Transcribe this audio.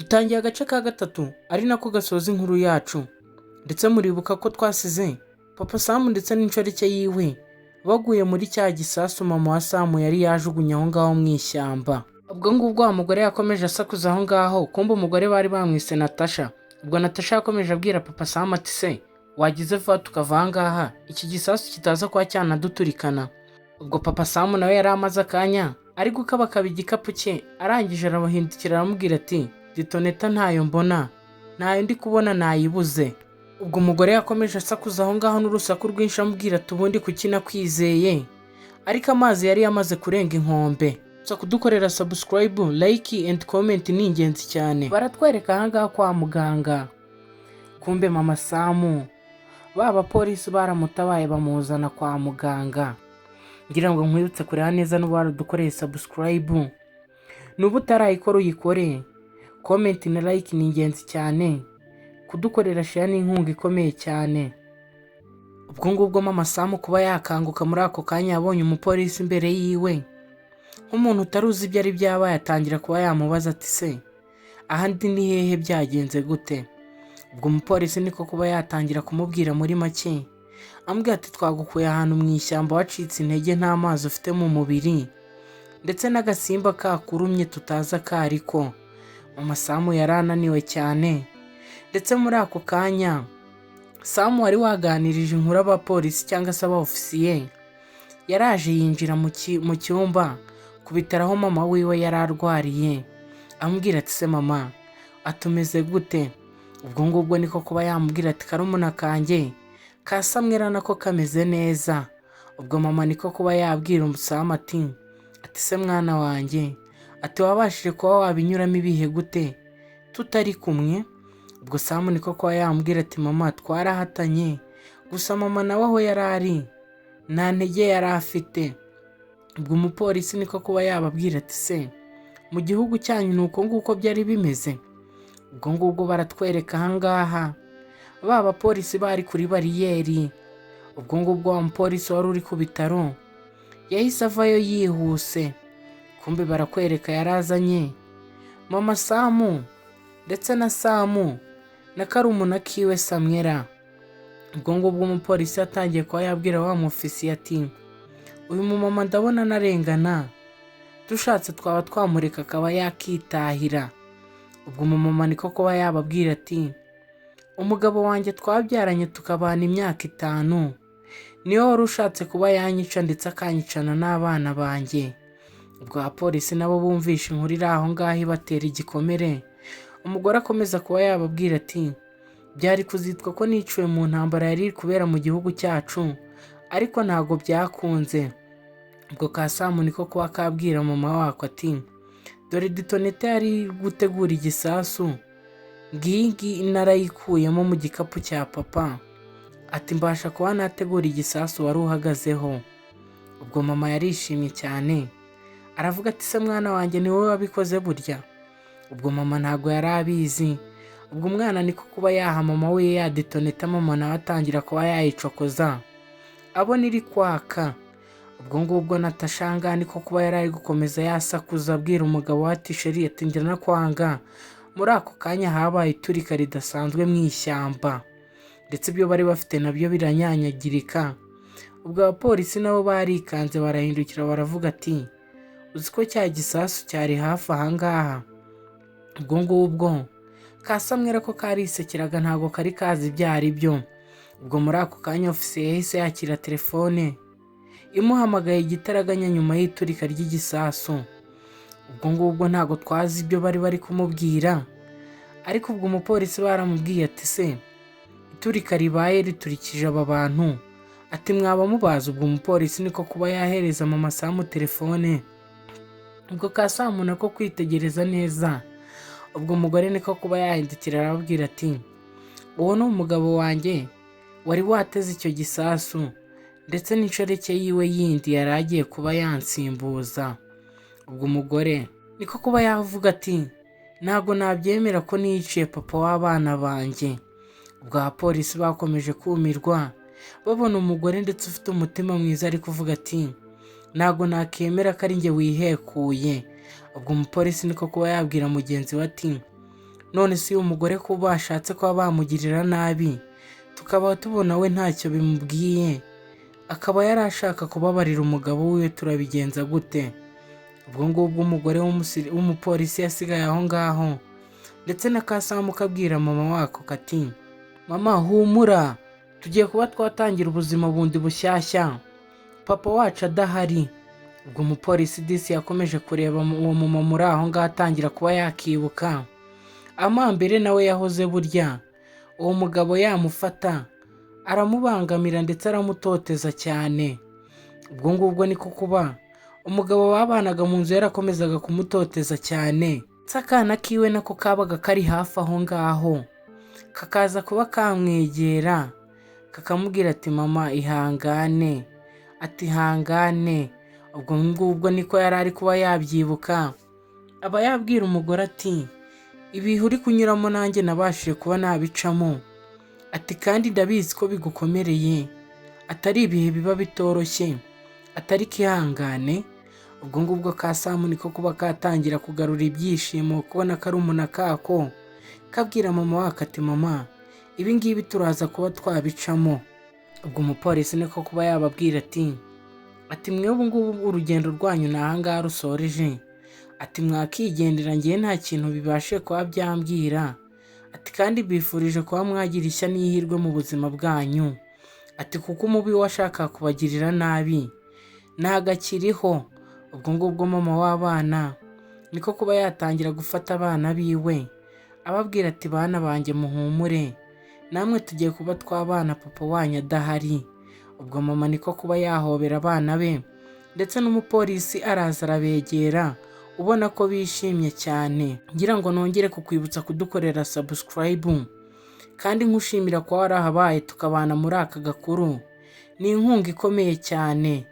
Dutangiye agace ka gatatu ari nako gasoza inkuru yacu, ndetse muribuka ko twasize Papa Sam ndetse n'inshoreke yiwe baguye muri cya gisasu mama wa Sam yari yajugunye aho ngaho mu ishyamba. Ubwo ngubwo wa mugore yakomeje asakuza aho ngaho, kumbe umugore bari bamwise Natasha. Ubwo Natasha yakomeje abwira Papa Sam ati se wagize vuba tukava aha ngaha, iki gisasu kitaza kuba cyanaduturikana. Ubwo Papa Sam nawe yari amaze akanya ari gukabakaba igikapu cye, arangije arabahindukira aramubwira ati ditoneta ntayo mbona, ntayo ndi kubona nayibuze. Ubwo umugore yakomeje asakuza aho ngaho n'urusaku rwinshi amubwira ati ubundi kuki nakwizeye, ariko amazi yari yamaze kurenga inkombe. So kudukorera subscribe, like and comment ni ingenzi cyane. Baratwereka aha ngaha kwa muganga, kumbe mama Sam baba polisi baramutabaye bamuzana kwa muganga. Ngira ngo nkwibutse kureba neza n'ubara dukoreye subscribe, nubu utarayikora uyikore. Comment na like ni ingenzi cyane, kudukorera share n'inkunga ikomeye cyane. Ubwo ngubwo mama Sam kuba yakanguka muri ako kanya yabonye umupolisi imbere yiwe, nk'umuntu utaruzi ibyo ari byabaye atangira kuba yamubaza ati se ahandi ni hehe byagenze gute. Ubwo umupolisi niko kuba yatangira kumubwira muri make, ambwira ati twagukuye ahantu mu ishyamba wacitse intege nta mazi ufite mu mubiri, ndetse n'agasimba kakurumye tutaza akariko. Mama Sam yari ananiwe cyane, ndetse muri ako kanya Sam wari waganirije inkuru abapolisi cyangwa se abaofisiye yaraje yinjira mu cyumba ku bitaro aho mama wiwe yari arwariye, amubwira ati se mama atumeze gute. Ubwo ngubwo niko kuba yamubwira ati karumuna kanjye kasamwera nako kameze neza. Ubwo mama niko kuba yabwira Sam ati se mwana wanjye, ati wabashije kuba wabinyuramo ibihe gute tutari kumwe. Ubwo Sam niko kuba yamubwira ati mama twarahatanye, gusa mama nawe aho yari ari nta ntege yari afite. Ubwo umupolisi niko kuba yababwira ati se mu gihugu cyanyu nuko nguko byari bimeze. Ubwo ngubwo baratwereka aha ngaha baba polisi bari kuri bariyeri. Ubwo ngubwo wa mupolisi wari uri ku bitaro yahise avayo yihuse, kumbe barakwereka yarazanye mama Sam ndetse na Sam na karumuna kiwe Samwera. Ubwo ngubwo umupolisi yatangiye kuba yabwira wa mufisi ati uyu mumama ndabona narengana, dushatse twaba twamureka akaba yakitahira. Ubwo umumama niko kuba yababwira ati umugabo wanjye twabyaranye tukabana imyaka 5, niwe wari ushatse kuba yanyica ndetse akanyicana n'abana banjye. Ubwo abapolisi nabo bumvisha inkuru iri aho ngaho ibatera igikomere. Umugore akomeza kuba yababwira ati byari kuzitwa ko niciwe mu ntambara yari iri kubera mu gihugu cyacu, ariko ntago byakunze. Ubwo ka Sam niko kuba kabwira mama wako ati dore ditoneta yari gutegura igisasu, ngingi narayikuyemo mu gikapu cya papa, ati mbasha kuba nategura igisasu wari uhagazeho. Ubwo mama yarishimye cyane, aravuga ati se mwana wanjye ni wowe wabikoze burya. Ubwo mama ntago yari abizi. Ubwo umwana niko kuba yaha mama we ya ditoneta, mama nawe atangira kuba yayicokoza abona iri kwaka. Ubwo ngubwo Natasha niko kuba yari ari gukomeza yasakuza abwira umugabo we ati sheri ati ngira nakwanga. Muri ako kanya habaye iturika ridasanzwe mu ishyamba, ndetse ibyo bari bafite nabyo biranyanyagirika. Ubwo abapolisi nabo barikanze barahindukira baravuga ati uzi ko cya gisasu cyari hafi aha ngaha. Ubwo ngubwo kasamwera ko karisekeraga ntago kari kazi ibyo ari byo. Ubwo muri ako kanya ofisiye yahise yakira telefone imuhamagaye igitaraganya nyuma y'iturika ry'igisasu. Ubwo ngubwo ntago twazi ibyo bari kumubwira, ariko ubwo umupolisi baramubwiye ati se iturika ribaye riturikije aba bantu, ati mwaba mubaza. Ubwo umupolisi niko kuba yahereza mama Sam telefone. Ubwo ka Sam nako kwitegereza neza. Ubwo umugore niko kuba yahindukira arababwira ati uwo ni umugabo wanjye wari wateze icyo gisasu, ndetse n'inshoreke yiwe yindi yari agiye kuba yansimbuza. Ubwo umugore niko kuba yavuga ati ntago nabyemera ko niciye papa w'abana banjye. Ubwo abapolisi bakomeje kumirwa babona umugore ndetse ufite umutima mwiza ari kuvuga ati ntago nakemera ko ari njye wihekuye. Ubwo umupolisi niko kuba yabwira mugenzi we ati none si uyu mugore ko bashatse kuba bamugirira nabi tukaba tubona we ntacyo bimubwiye, akaba yari ashaka kubabarira umugabo wiwe, turabigenza gute? Ubwo ngubwo umugore w'umupolisi yasigaye aho ngaho, ndetse na Kasamu kabwira mama wako kati mama humura, tugiye kuba twatangira ubuzima bundi bushyashya papa wacu adahari. Ubwo umupolisi disi yakomeje kureba uwo mama muri aho ngaho atangira kuba yakibuka amambere nawe yahoze burya uwo mugabo yamufata aramubangamira ndetse aramutoteza cyane. Ubwo ngubwo niko kuba umugabo babanaga mu nzu yarakomezaga kumutoteza cyane, akana kiwe nako kabaga kari hafi aho ngaho kakaza kuba kamwegera kakamubwira ati mama ihangane, ati hangane. Ubwo ngubwo niko yari ari kuba yabyibuka, aba yabwira umugore ati ibihe uri kunyuramo nanjye nabashije kuba nabicamo, ati kandi ndabizi ko bigukomereye, atari ibihe biba bitoroshye, atari kihangane. Ubwo ngubwo Kasamu niko kuba katangira kugarura ibyishimo, kubona ko ari umuna kako kabwira mama wako ati mama ibi ngibi turaza kuba twabicamo. Ubwo umupolisi niko kuba yababwira ati mwe ubu ngubu urugendo rwanyu ni aha ngaha rusoreje, ati mwakigendera ngiye nta kintu bibashe kuba byambwira, ati kandi bifurije kuba mwagira ishya n'ihirwe mu buzima bwanyu, ati kuko umubi washaka kubagirira nabi ntagakiriho. Ubwo ngubwo mama w'abana niko kuba yatangira gufata abana biwe ababwira ati bana banjye muhumure, namwe tugiye kuba twabana papa wanyu adahari. Ubwo mama niko kuba yahobera abana be, ndetse n'umupolisi araza arabegera ubona ko bishimye cyane. Ngira ngo nongere kukwibutsa kudukorera subscribe kandi nkushimira ko warahabaye tukabana muri aka gakuru, ni inkunga ikomeye cyane.